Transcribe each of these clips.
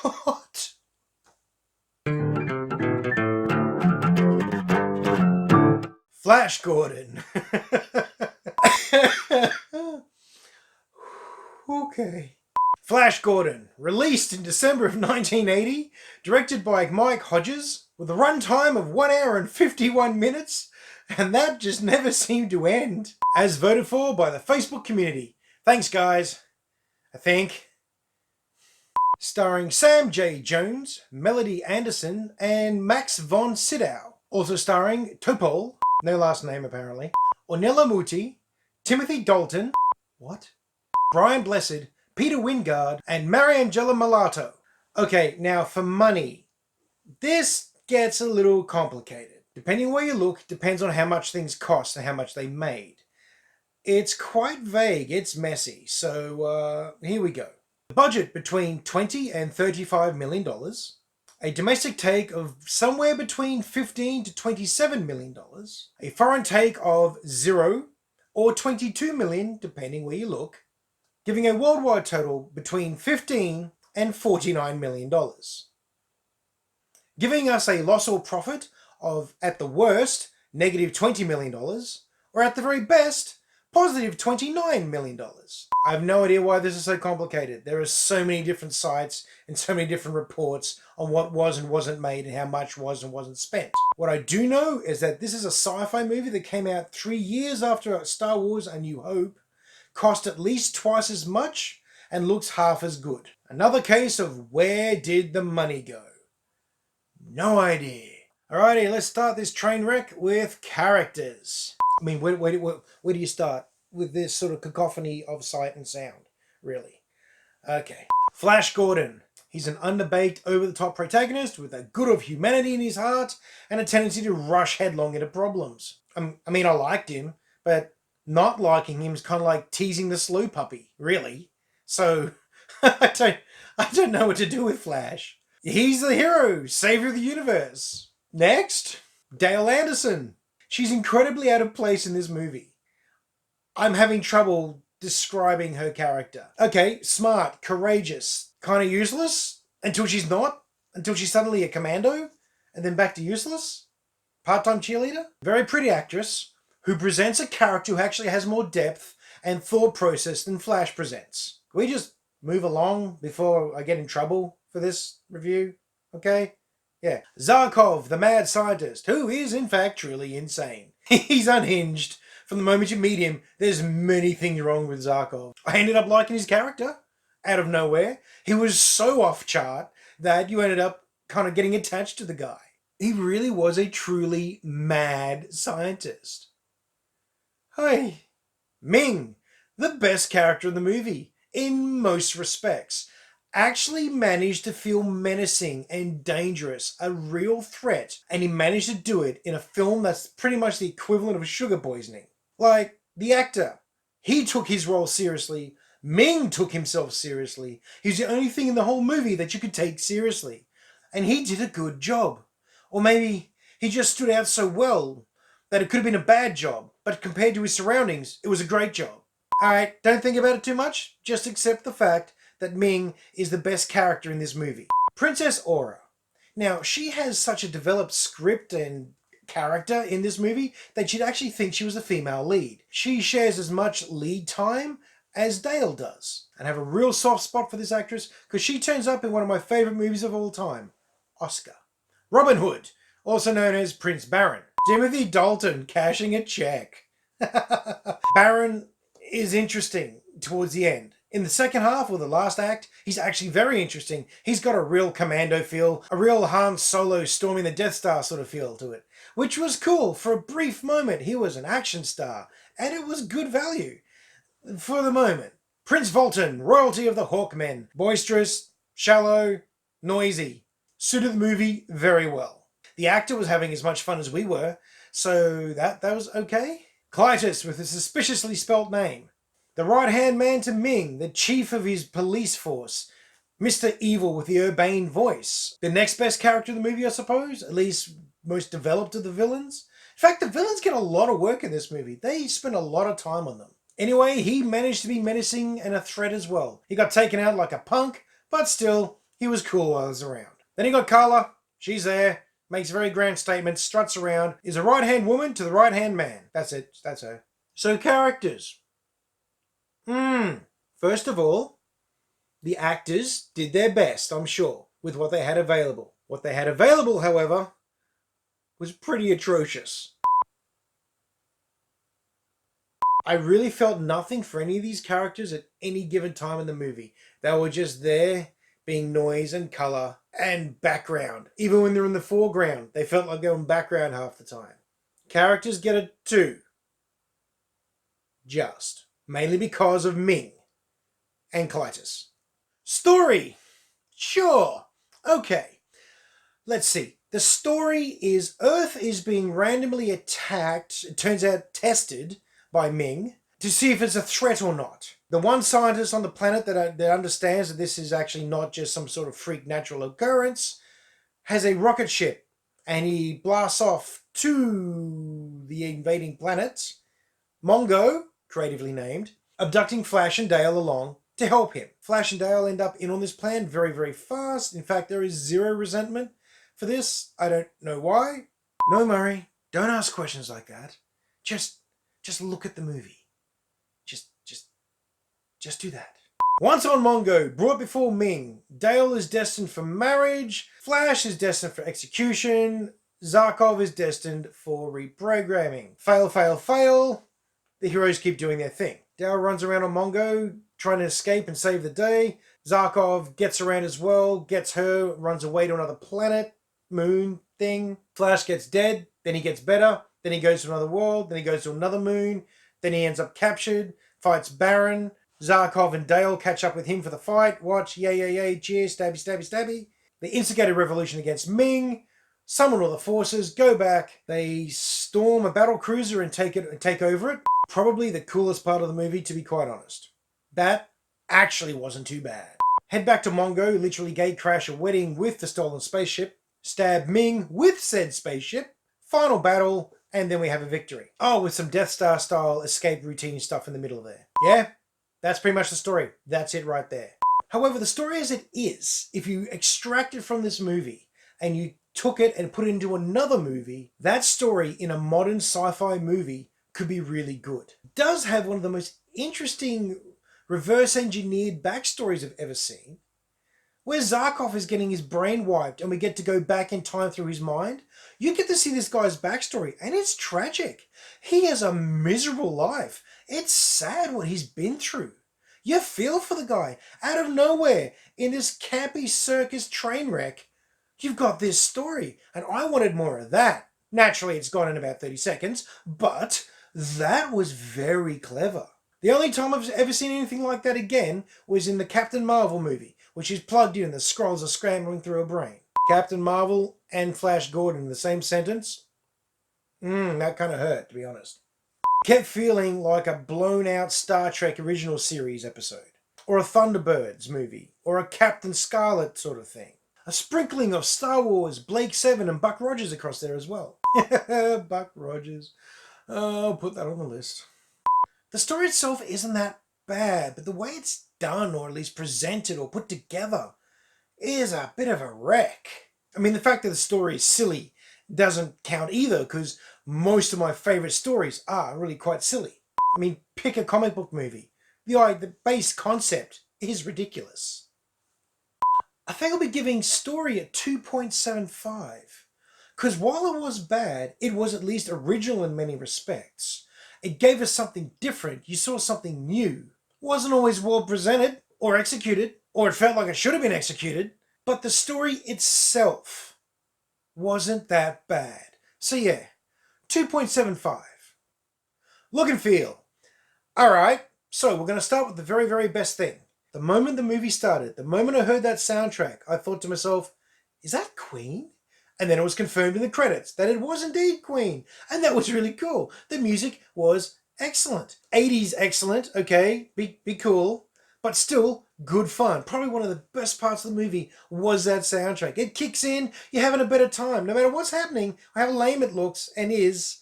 What? Flash Gordon. Okay. Flash Gordon, released in December of 1980, directed by Mike Hodges, with a runtime of 1 hour and 51 minutes, and that just never seemed to end. As voted for by the Facebook community. Thanks, guys. I think. Starring Sam J. Jones, Melody Anderson, and Max von Sydow. Also starring Topol, no last name apparently, Ornella Muti, Timothy Dalton, what? Brian Blessed, Peter Wingard, and Mariangela Malato. Okay, now for money. This gets a little complicated. Depending where you look, depends on how much things cost and how much they made. It's quite vague, it's messy, so here we go. The budget between $20 and $35 million. A domestic take of somewhere between $15 to $27 million. A foreign take of 0 or $22 million, depending where you look. Giving a worldwide total between $15 and $49 million. Giving us a loss or profit of, at the worst, negative $20 million, or at the very best, positive $29 million. I have no idea why this is so complicated. There are so many different sites and so many different reports on what was and wasn't made and how much was and wasn't spent. What I do know is that this is a sci-fi movie that came out 3 years after Star Wars A New Hope, cost at least twice as much, and looks half as good. Another case of where did the money go? No idea. Alrighty, let's start this train wreck with characters. I mean, where do you start with this sort of cacophony of sight and sound, really? Okay. Flash Gordon. He's an underbaked, over-the-top protagonist with a good of humanity in his heart and a tendency to rush headlong into problems. I mean, I liked him, but not liking him is kind of like teasing the slow puppy, really. So, I don't know what to do with Flash. He's the hero, savior of the universe. Next, Dale Anderson. She's incredibly out of place in this movie. I'm having trouble describing her character. Okay, smart, courageous, kind of useless, until she's not, until she's suddenly a commando, and then back to useless. Part-time cheerleader. Very pretty actress, who presents a character who actually has more depth and thought process than Flash presents. Can we just move along before I get in trouble for this review? Okay? Yeah. Zarkov, the mad scientist, who is in fact truly insane. He's unhinged. From the moment you meet him, there's many things wrong with Zarkov. I ended up liking his character out of nowhere. He was so off chart that you ended up kind of getting attached to the guy. He really was a truly mad scientist. Hey, Ming, the best character in the movie, in most respects, actually managed to feel menacing and dangerous, a real threat, and he managed to do it in a film that's pretty much the equivalent of sugar poisoning. Like, the actor, he took his role seriously, Ming took himself seriously, he's the only thing in the whole movie that you could take seriously, and he did a good job. Or maybe he just stood out so well that it could have been a bad job, but compared to his surroundings, it was a great job. Alright, don't think about it too much, just accept the fact that Ming is the best character in this movie. Princess Aura. Now, she has such a developed script and character in this movie that you'd actually think she was a female lead. She shares as much lead time as Dale does. And I have a real soft spot for this actress because she turns up in one of my favourite movies of all time, Oscar. Robin Hood, also known as Prince Baron. Timothy Dalton cashing a check. Baron is interesting towards the end. In the second half, or the last act, he's actually very interesting. He's got a real commando feel, a real Han Solo storming the Death Star sort of feel to it, which was cool. For a brief moment, he was an action star, and it was good value for the moment. Prince Volton, royalty of the Hawkmen. Boisterous, shallow, noisy. Suited the movie very well. The actor was having as much fun as we were, so that was okay. Clytus with a suspiciously spelt name. The right-hand man to Ming, the chief of his police force. Mr. Evil with the urbane voice. The next best character in the movie, I suppose. At least most developed of the villains. In fact, the villains get a lot of work in this movie. They spend a lot of time on them. Anyway, he managed to be menacing and a threat as well. He got taken out like a punk, but still, He was cool while I was around. Then you got Carla. She's there. Makes very grand statements. Struts around. Is a right-hand woman to the right-hand man. That's it. That's her. So characters. First of all, the actors did their best, I'm sure, with what they had available. What they had available, however, was pretty atrocious. I really felt nothing for any of these characters at any given time in the movie. They were just there, being noise and colour and background. Even when they're in the foreground, they felt like they were in background half the time. Characters get a 2. Just. Mainly because of Ming and Clytus. Story. Sure. Okay. Let's see. The story is Earth is being randomly attacked, it turns out tested, by Ming to see if it's a threat or not. The one scientist on the planet that understands that this is actually not just some sort of freak natural occurrence has a rocket ship and he blasts off to the invading planet, Mongo, creatively named, abducting Flash and Dale along to help him. Flash and Dale end up in on this plan very, very fast. In fact, there is 0 resentment for this. I don't know why. No, Murray, don't ask questions like that. Just look at the movie. Just do that. Once on Mongo, brought before Ming, Dale is destined for marriage, Flash is destined for execution, Zarkov is destined for reprogramming. Fail, fail, fail. The heroes keep doing their thing. Dale runs around on Mongo, trying to escape and save the day. Zarkov gets around as well, gets her, runs away to another planet, moon thing. Flash gets dead, then he gets better, then he goes to another world, then he goes to another moon, then he ends up captured, fights Baron. Zarkov and Dale catch up with him for the fight. Watch, yay, cheers, stabby, stabby, stabby. They instigate a revolution against Ming, summon all the forces, go back. They storm a battle cruiser and take over it. Probably the coolest part of the movie, to be quite honest. That actually wasn't too bad. Head back to Mongo, literally gate crash a wedding with the stolen spaceship, stab Ming with said spaceship, final battle, and then we have a victory. Oh, with some Death Star style escape routine stuff in the middle there. Yeah? That's pretty much the story. That's it right there. However, the story as it is, if you extract it from this movie and you took it and put it into another movie, that story in a modern sci-fi movie could be really good. It does have one of the most interesting reverse engineered backstories I've ever seen, where Zarkov is getting his brain wiped and we get to go back in time through his mind. You get to see this guy's backstory and it's tragic. He has a miserable life. It's sad what he's been through. You feel for the guy. Out of nowhere, in this campy circus train wreck, you've got this story. And I wanted more of that. Naturally, it's gone in about 30 seconds, but that was very clever. The only time I've ever seen anything like that again was in the Captain Marvel movie, which is plugged in and the scrolls are scrambling through her brain. Captain Marvel and Flash Gordon in the same sentence? That kind of hurt, to be honest. Kept feeling like a blown out Star Trek original series episode, or a Thunderbirds movie, or a Captain Scarlet sort of thing. A sprinkling of Star Wars, Blake Seven and Buck Rogers across there as well. Buck Rogers. Oh, I'll put that on the list. The story itself isn't that bad, but the way it's done, or at least presented or put together, is a bit of a wreck. I mean, the fact that the story is silly doesn't count either, because most of my favourite stories are really quite silly. I mean, pick a comic book movie. The base concept is ridiculous. I think I'll be giving story a 2.75. Because while it was bad, it was at least original in many respects. It gave us something different. You saw something new. It wasn't always well presented or executed, or it felt like it should have been executed. But the story itself wasn't that bad. So yeah, 2.75. Look and feel. Alright, so we're going to start with the very, very best thing. The moment the movie started, the moment I heard that soundtrack, I thought to myself, is that Queen? And then it was confirmed in the credits that it was indeed Queen. And that was really cool. The music was excellent. 80s excellent, okay, be cool. But still, good fun. Probably one of the best parts of the movie was that soundtrack. It kicks in, you're having a better time. No matter what's happening, how lame it looks and is,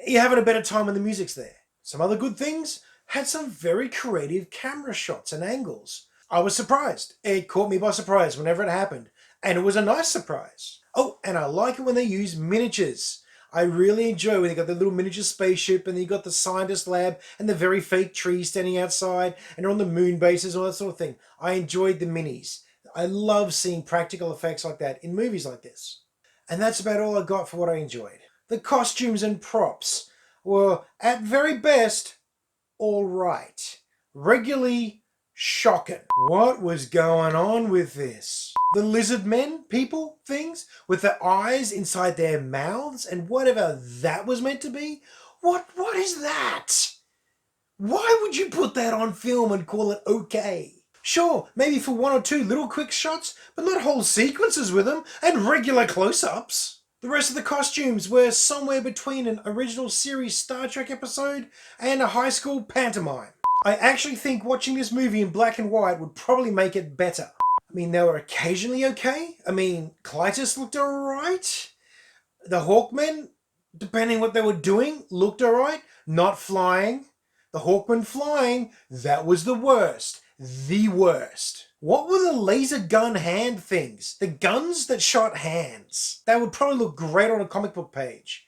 you're having a better time when the music's there. Some other good things, had some very creative camera shots and angles. I was surprised. It caught me by surprise whenever it happened. And it was a nice surprise. Oh, and I like it when they use miniatures. I really enjoy when they got the little miniature spaceship and then you got the scientist lab and the very fake tree standing outside and they're on the moon bases and all that sort of thing. I enjoyed the minis. I love seeing practical effects like that in movies like this. And that's about all I got for what I enjoyed. The costumes and props were, at very best, all right. Regularly shocking. What was going on with this? The lizard men, people, things, with their eyes inside their mouths and whatever that was meant to be? What is that? Why would you put that on film and call it okay? Sure, maybe for one or two little quick shots, but not whole sequences with them and regular close-ups. The rest of the costumes were somewhere between an original series Star Trek episode and a high school pantomime. I actually think watching this movie in black and white would probably make it better. I mean, they were occasionally okay. I mean, Clytus looked alright. The Hawkmen, depending what they were doing, looked alright. Not flying. The Hawkmen flying, that was the worst. The worst. What were the laser gun hand things? The guns that shot hands. They would probably look great on a comic book page.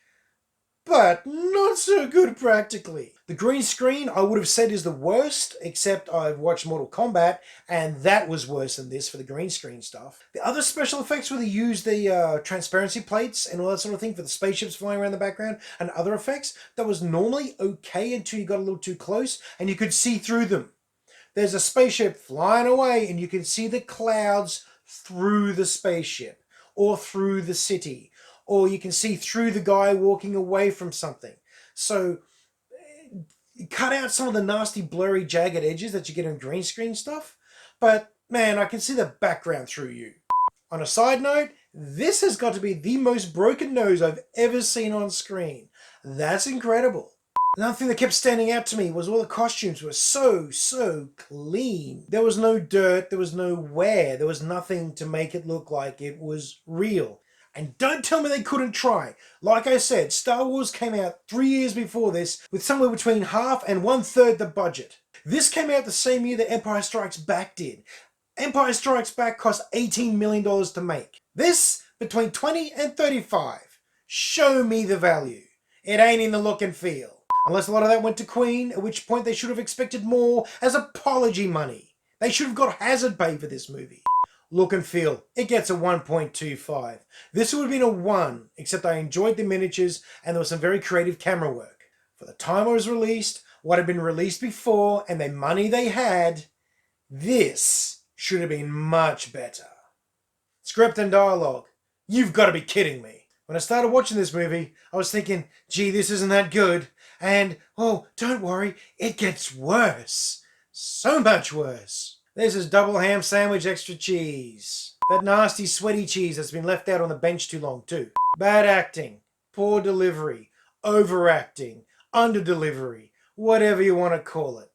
But not so good practically. The green screen I would have said is the worst, except I've watched Mortal Kombat, and that was worse than this for the green screen stuff. The other special effects where they used the transparency plates and all that sort of thing for the spaceships flying around the background and other effects, that was normally okay until you got a little too close and you could see through them. There's a spaceship flying away and you can see the clouds through the spaceship or through the city. Or you can see through the guy walking away from something. So cut out some of the nasty blurry jagged edges that you get in green screen stuff. But man, I can see the background through you. On a side note, this has got to be the most broken nose I've ever seen on screen. That's incredible. Another thing that kept standing out to me was all the costumes were so clean. There was no dirt, there was no wear, there was nothing to make it look like it was real. And don't tell me they couldn't try. Like I said, Star Wars came out 3 years before this with somewhere between half and 1/3 the budget. This came out the same year that Empire Strikes Back did. Empire Strikes Back cost $18 million to make. This, between 20 and 35. Show me the value. It ain't in the look and feel. Unless a lot of that went to Queen, at which point they should have expected more as apology money. They should have got hazard pay for this movie. Look and feel, it gets a 1.25. This would have been a 1, except I enjoyed the miniatures and there was some very creative camera work. For the time it was released, what had been released before, and the money they had, this should have been much better. Script and dialogue. You've got to be kidding me. When I started watching this movie, I was thinking, gee, this isn't that good. And, oh, don't worry, it gets worse. So much worse. There's this double ham sandwich, extra cheese. That nasty sweaty cheese that's been left out on the bench too long too. Bad acting, poor delivery, overacting, under-delivery, whatever you want to call it.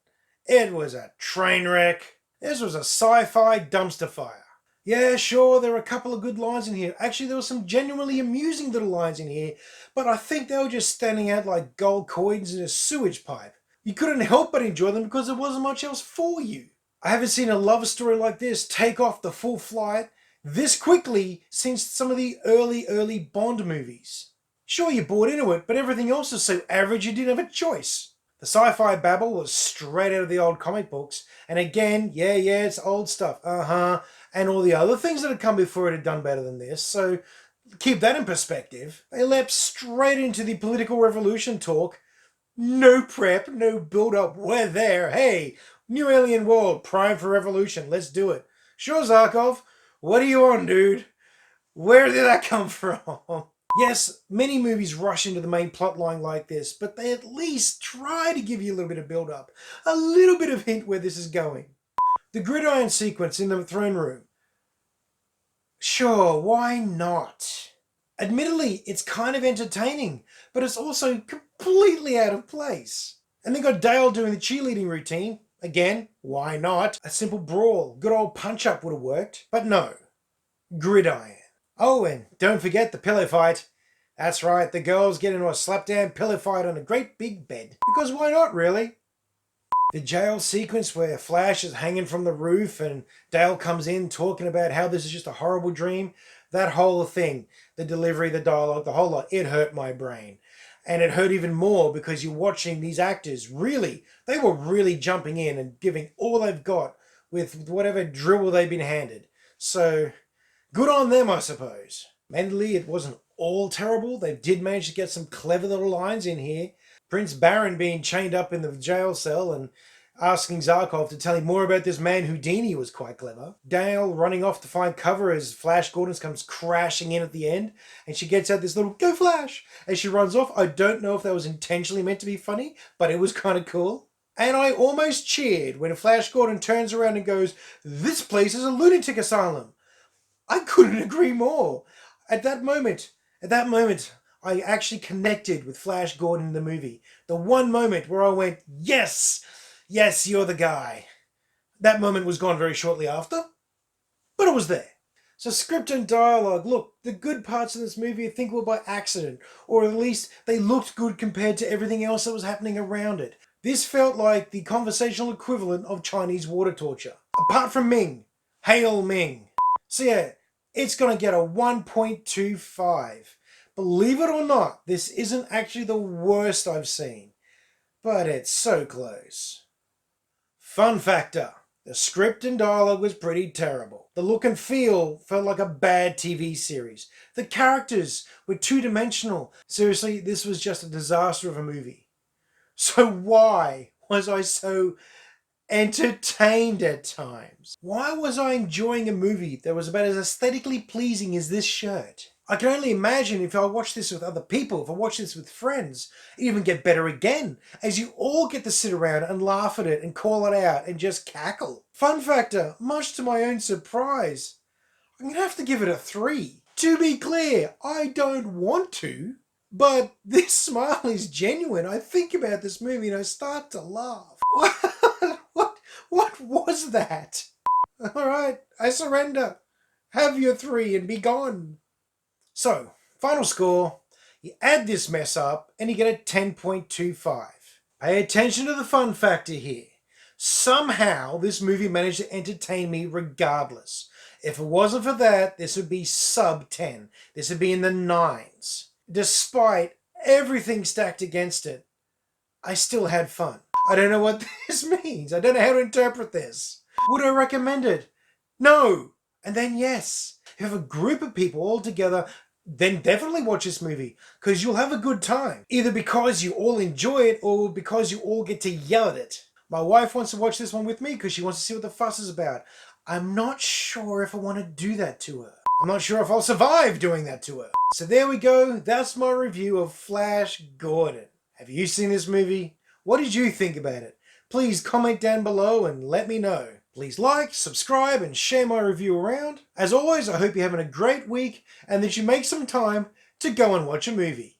It was a train wreck. This was a sci-fi dumpster fire. Yeah, sure, there were a couple of good lines in here. Actually, there were some genuinely amusing little lines in here, but I think they were just standing out like gold coins in a sewage pipe. You couldn't help but enjoy them because there wasn't much else for you. I haven't seen a love story like this take off the full flight this quickly since some of the early Bond movies. Sure, you bought into it, but everything else is so average you didn't have a choice. The sci-fi babble was straight out of the old comic books, and again, yeah, it's old stuff, and all the other things that had come before it had done better than this, so keep that in perspective. They leapt straight into the political revolution talk. No prep, no build-up, we're there, hey! New alien world, prime for revolution, let's do it. Sure, Zarkov, what are you on, dude? Where did that come from? Yes, many movies rush into the main plot line like this, but they at least try to give you a little bit of build-up, a little bit of hint where this is going. The gridiron sequence in the throne room. Sure, why not? Admittedly, it's kind of entertaining, but it's also completely out of place. And then got Dale doing the cheerleading routine. Again, why not? A simple brawl, good old punch-up would have worked. But no, gridiron. Oh, and don't forget the pillow fight. That's right, the girls get into a slapdown pillow fight on a great big bed. Because why not, really? The jail sequence where Flash is hanging from the roof and Dale comes in talking about how this is just a horrible dream. That whole thing, the delivery, the dialogue, the whole lot, it hurt my brain. And it hurt even more because you're watching these actors they were really jumping in and giving all they've got with whatever dribble they've been handed. So good on them, I suppose. Mentally, it wasn't all terrible. They did manage to get some clever little lines in here. Prince Baron being chained up in the jail cell and asking Zarkov to tell him more about this man Houdini was quite clever. Dale running off to find cover as Flash Gordon comes crashing in at the end, and she gets out this little "Go Flash" as she runs off. I don't know if that was intentionally meant to be funny, but it was kind of cool. And I almost cheered when Flash Gordon turns around and goes, "This place is a lunatic asylum." I couldn't agree more. At that moment, I actually connected with Flash Gordon in the movie. The one moment where I went, yes, you're the guy. That moment was gone very shortly after, but it was there. So script and dialogue, look, the good parts of this movie I think were by accident, or at least they looked good compared to everything else that was happening around it. This felt like the conversational equivalent of Chinese water torture. Apart from Ming. Hail Ming. So yeah, it's going to get a 1.25. Believe it or not, this isn't actually the worst I've seen, but it's so close. Fun factor. The script and dialogue was pretty terrible. The look and feel felt like a bad TV series. The characters were two-dimensional. Seriously, this was just a disaster of a movie. So why was I so entertained at times? Why was I enjoying a movie that was about as aesthetically pleasing as this shirt? I can only imagine if I watch this with other people, if I watch this with friends, it even get better again, as you all get to sit around and laugh at it and call it out and just cackle. Fun factor, much to my own surprise, I'm going to have to give it a 3. To be clear, I don't want to, but this smile is genuine. I think about this movie and I start to laugh. What was that? Alright, I surrender. Have your 3 and be gone. So, final score, you add this mess up and you get a 10.25. Pay attention to the fun factor here. Somehow this movie managed to entertain me regardless. If it wasn't for that, this would be sub 10. This would be in the 9s. Despite everything stacked against it, I still had fun. I don't know what this means. I don't know how to interpret this. Would I recommend it? No. And then yes. If you have a group of people all together, then definitely watch this movie because you'll have a good time. Either because you all enjoy it or because you all get to yell at it. My wife wants to watch this one with me because she wants to see what the fuss is about. I'm not sure if I want to do that to her. I'm not sure if I'll survive doing that to her. So there we go. That's my review of Flash Gordon. Have you seen this movie? What did you think about it? Please comment down below and let me know. Please like, subscribe, and share my review around. As always, I hope you're having a great week and that you make some time to go and watch a movie.